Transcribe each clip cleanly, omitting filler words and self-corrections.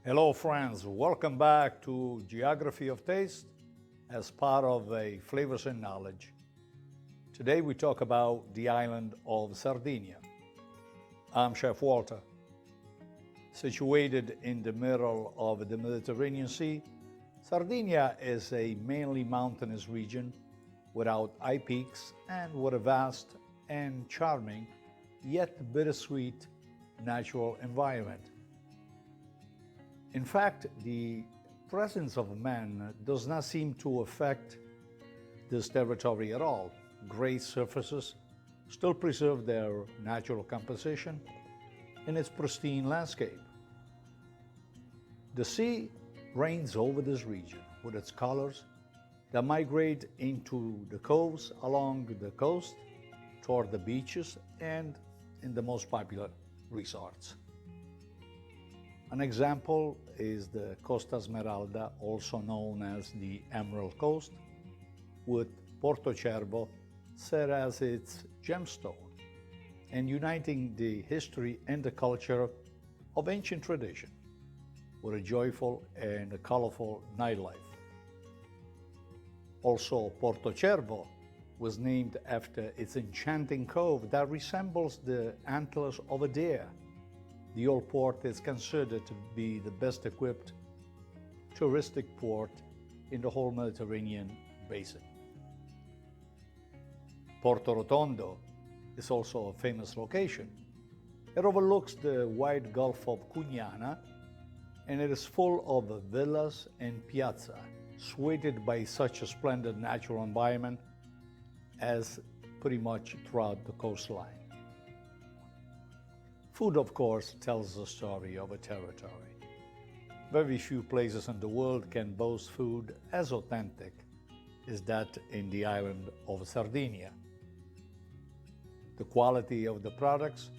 Hello friends, welcome back to Geography of Taste as part of a Flavors and Knowledge. Today we talk about the island of Sardinia. I'm Chef Walter. Situated in the middle of the Mediterranean Sea, Sardinia is a mainly mountainous region without high peaks and with a vast and charming yet bittersweet natural environment. In fact, the presence of man does not seem to affect this territory at all. Gray surfaces still preserve their natural composition in its pristine landscape. The sea reigns over this region with its colors that migrate into the coves along the coast, toward the beaches, and in the most popular resorts. An example is the Costa Smeralda, also known as the Emerald Coast, with Porto Cervo set as its gemstone and uniting the history and the culture of ancient tradition with a joyful and a colorful nightlife. Also, Porto Cervo was named after its enchanting cove that resembles the antlers of a deer. The old port is considered to be the best equipped touristic port in the whole Mediterranean basin. Porto Rotondo is also a famous location. It overlooks the wide Gulf of Cugnana, and it is full of villas and piazzas, swathed by such a splendid natural environment as pretty much throughout the coastline. Food, of course, tells the story of a territory. Very few places in the world can boast food as authentic as that in the island of Sardinia. The quality of the products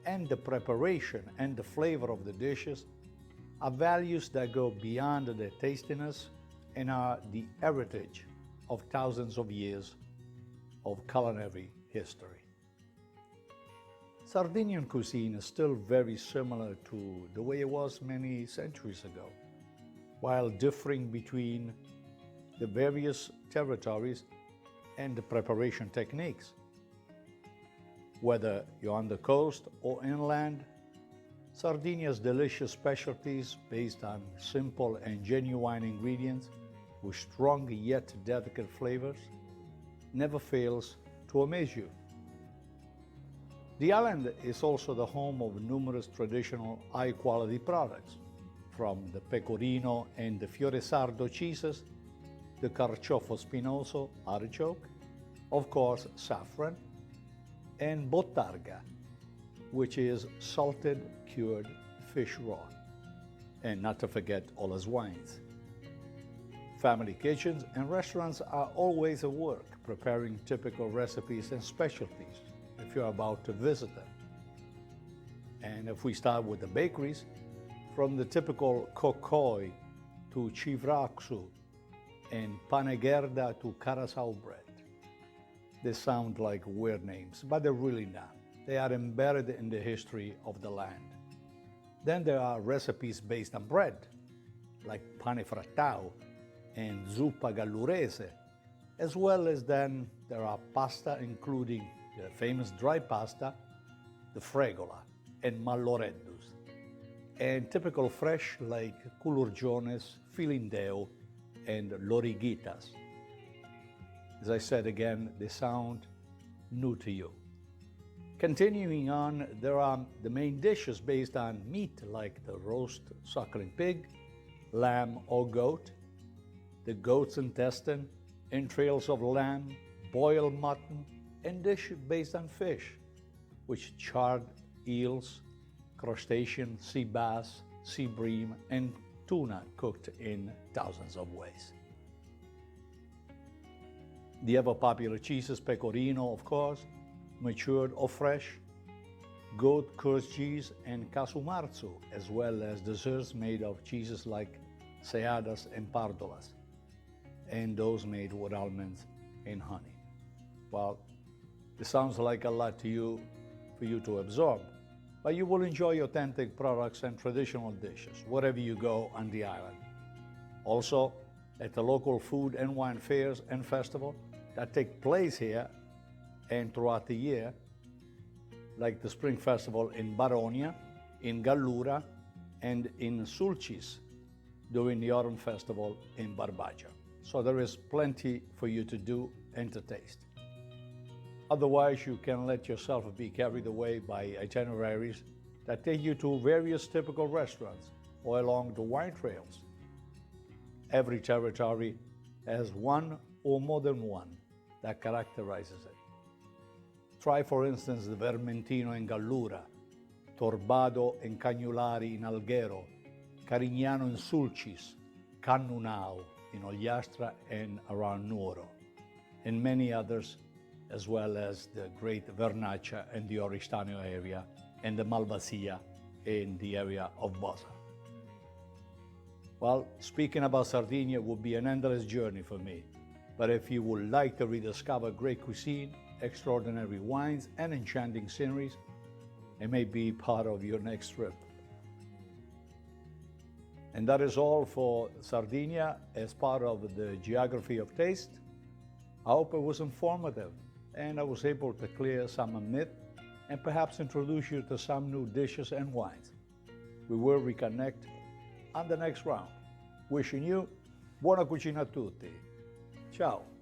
and the preparation and the flavor of the dishes are values that go beyond their tastiness and are the heritage of thousands of years of culinary history. Sardinian cuisine is still very similar to the way it was many centuries ago, while differing between the various territories and the preparation techniques. Whether you're on the coast or inland, Sardinia's delicious specialties based on simple and genuine ingredients with strong yet delicate flavors never fails to amaze you. The island is also the home of numerous traditional high-quality products, from the pecorino and the fiore sardo cheeses, the carciofo spinoso artichoke, of course saffron, and bottarga, which is salted cured fish raw, and not to forget olive wines. Family kitchens and restaurants are always at work preparing typical recipes and specialties if you're about to visit them. And if we start with the bakeries, from the typical kokoi to chivraksu and panegherda to carasau bread. They sound like weird names, but they're really not. They are embedded in the history of the land. Then there are recipes based on bread, like pane frattao and zuppa gallurese, as well as then there are pasta including the famous dry pasta, the fregola, and malloreddus, and typical fresh like culurgiones, filindeo, and lorigitas. As I said again, they sound new to you. Continuing on, there are the main dishes based on meat like the roast suckling pig, lamb or goat, the goat's intestine, entrails of lamb, boiled mutton, and dishes based on fish, which charred eels, crustacean, sea bass, sea bream, and tuna cooked in thousands of ways. The ever-popular cheeses, pecorino, of course, matured or fresh, goat curd cheese, and casumarzu, as well as desserts made of cheeses like seadas and pardolas, and those made with almonds and honey. Well, it sounds like a lot to you for you to absorb, but you will enjoy authentic products and traditional dishes wherever you go on the island. Also, at the local food and wine fairs and festival that take place here and throughout the year, like the Spring Festival in Baronia, in Gallura, and in Sulcis during the Autumn Festival in Barbagia. So there is plenty for you to do and to taste. Otherwise, you can let yourself be carried away by itineraries that take you to various typical restaurants or along the wine trails. Every territory has one or more than one that characterizes it. Try, for instance, the Vermentino in Gallura, Torbado and Cagnolari in Alghero, Carignano in Sulcis, Cannunao in Ogliastra and around Nuoro, and many others, as well as the great Vernaccia and the Oristano area, and the Malvasia in the area of Bosa. Well, speaking about Sardinia would be an endless journey for me, but if you would like to rediscover great cuisine, extraordinary wines, and enchanting sceneries, it may be part of your next trip. And that is all for Sardinia as part of the Geography of Taste. I hope it was informative and I was able to clear some myth and perhaps introduce you to some new dishes and wines. We will reconnect on the next round. Wishing you buona cucina a tutti. Ciao.